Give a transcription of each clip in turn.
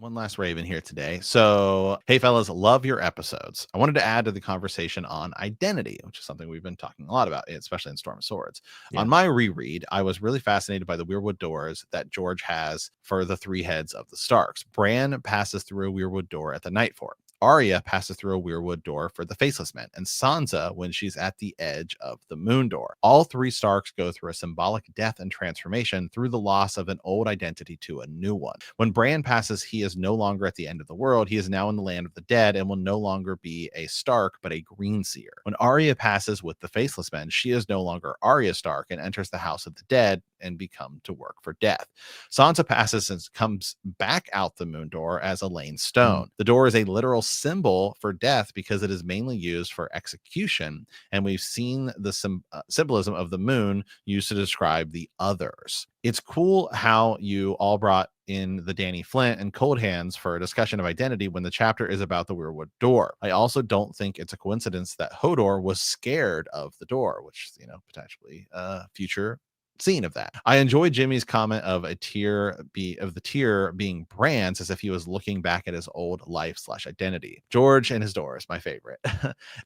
One last Raven here today. So, hey, fellas, love your episodes. I wanted to add to the conversation on identity, which is something we've been talking a lot about, especially in Storm of Swords. Yeah. On my reread, I was really fascinated by the Weirwood doors that George has for the three heads of the Starks. Bran passes through a Weirwood door at the Nightfort. Arya passes through a Weirwood door for the Faceless Men, and Sansa when she's at the edge of the Moon Door. All three Starks go through a symbolic death and transformation through the loss of an old identity to a new one. When Bran passes, he is no longer at the end of the world. He is now in the land of the dead and will no longer be a Stark, but a Greenseer. When Arya passes with the Faceless Men, she is no longer Arya Stark and enters the House of the Dead and become to work for death. Sansa passes and comes back out the Moon Door as Elaine Stone. The door is a literal symbol for death because it is mainly used for execution, and we've seen the symbolism of the moon used to describe the others. It's cool how you all brought in the Danny Flint and Cold Hands for a discussion of identity when the chapter is about the Weirwood door. I also don't think it's a coincidence that Hodor was scared of the door, which, potentially future scene of that. I enjoyed Jimmy's comment of the tier being Bran's, as if he was looking back at his old life / identity. George and his doors, my favorite.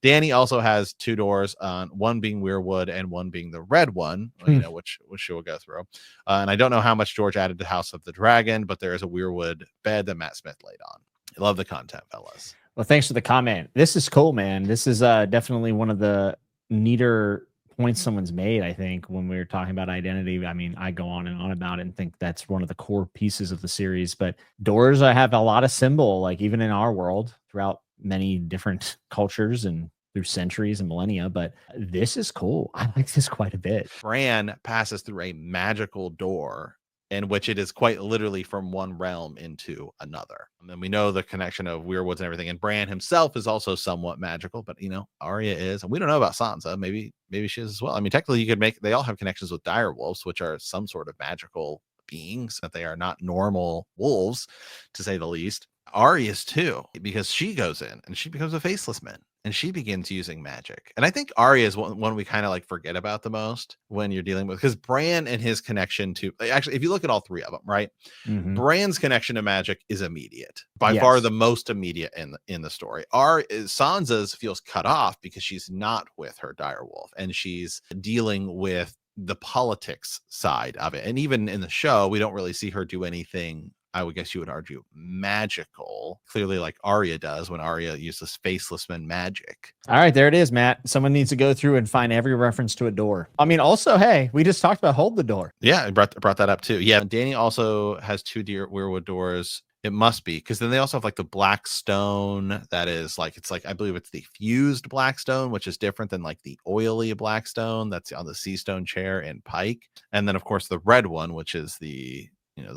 Danny also has two doors, one being Weirwood and one being the red one, which she will go through. And I don't know how much George added to House of the Dragon, but there is a Weirwood bed that Matt Smith laid on. I love the content, fellas. Well, thanks for the comment. This is cool, man. This is definitely one of the neater points someone's made. I think when we were talking about identity, I mean, I go on and on about it and think that's one of the core pieces of the series. But doors, I have a lot of symbol, like even in our world, throughout many different cultures and through centuries and millennia. But this is cool. I like this quite a bit. Bran passes through a magical door in which it is quite literally from one realm into another. And then we know the connection of Weirwoods and everything. And Bran himself is also somewhat magical, but Arya is, and we don't know about Sansa. Maybe she is as well. I mean, technically they all have connections with dire wolves, which are some sort of magical beings, that they are not normal wolves, to say the least. Arya's too, because she goes in and she becomes a Faceless Man and she begins using magic. And I think Arya is one we kind of like forget about the most when you're dealing with, because Bran and his connection to, actually, if you look at all three of them, right? Mm-hmm. Bran's connection to magic is immediate, by far the most immediate in the story. Sansa's feels cut off because she's not with her direwolf and she's dealing with the politics side of it. And even in the show, we don't really see her do anything, I would guess you would argue, magical, clearly, like Arya does when Arya uses Faceless Man magic. All right, there it is, Matt. Someone needs to go through and find every reference to a door. I mean, also, hey, we just talked about Hold the Door. Yeah, I brought that up too. Yeah, Danny also has two Weirwood doors. It must be, because then they also have like the black stone that is like, it's like, I believe it's the fused black stone, which is different than like the oily black stone that's on the sea stone chair in Pike. And then of course the red one, which is the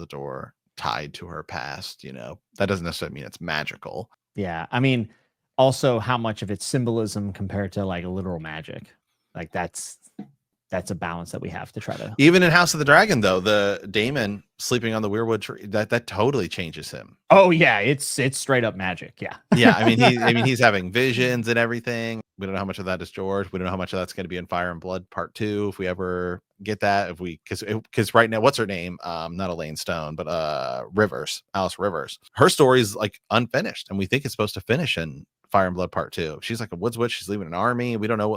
door tied to her past. That doesn't necessarily mean it's magical. Yeah, I mean, also how much of it's symbolism compared to like literal magic. Like that's a balance that we have to try to. Even in House of the Dragon, though, the Daemon sleeping on the Weirwood tree, that totally changes him. Oh yeah, it's straight up magic. Yeah. Yeah, I mean he's having visions and everything. We don't know how much of that is George. We don't know how much of that's going to be in Fire and Blood Part 2 if we ever get that. Because right now, what's her name? Not Elaine Stone, but Alice Rivers. Her story is like unfinished, and we think it's supposed to finish in Fire and Blood Part 2. She's like a woods witch. She's leaving an army. We don't know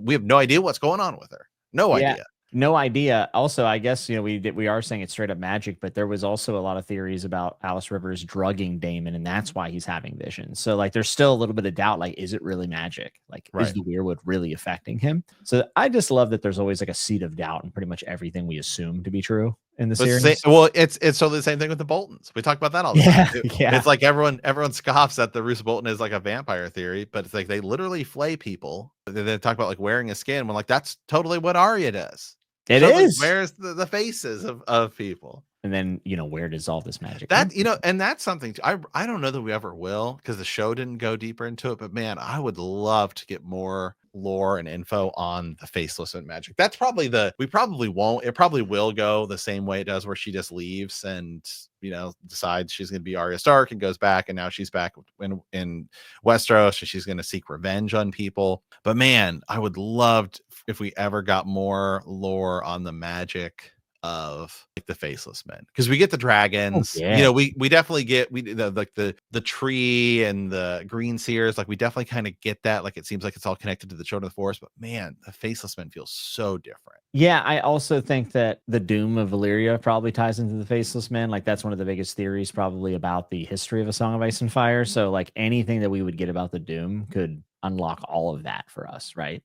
we have no idea what's going on with her. No idea. No idea. Also, I guess, we are saying it's straight up magic, but there was also a lot of theories about Alice Rivers drugging Daemon, and that's why he's having visions. So like, there's still a little bit of doubt. Like, is it really magic? Like, is the Weirwood really affecting him? So I just love that there's always like a seed of doubt in pretty much everything we assume to be true in the series. It's totally the same thing with the Boltons. We talk about that all the time. Yeah. It's like everyone scoffs at the Roose Bolton is like a vampire theory, but it's like they literally flay people. They talk about like wearing a skin when like that's totally what Arya does. It is. Where's the faces of people? And then, where does all this magic and that's something I don't know that we ever will, because the show didn't go deeper into it, but man, I would love to get more lore and info on the Faceless and magic. That's probably we probably won't. It probably will go the same way it does, where she just leaves and decides she's going to be Arya Stark and goes back, and now she's back in Westeros, and she's going to seek revenge on people. But man, I would love if we ever got more lore on the magic of like the Faceless Men, because we get the dragons. yeah. You know, we definitely get the tree and the green seers. Like we definitely kind of get that. Like it seems like it's all connected to the Children of the Forest, but man, the Faceless Men feels so different. Yeah, I also think that the doom of Valyria probably ties into the Faceless Men. Like that's one of the biggest theories probably about the history of A Song of Ice and Fire. So like anything that we would get about the doom could unlock all of that for us, right?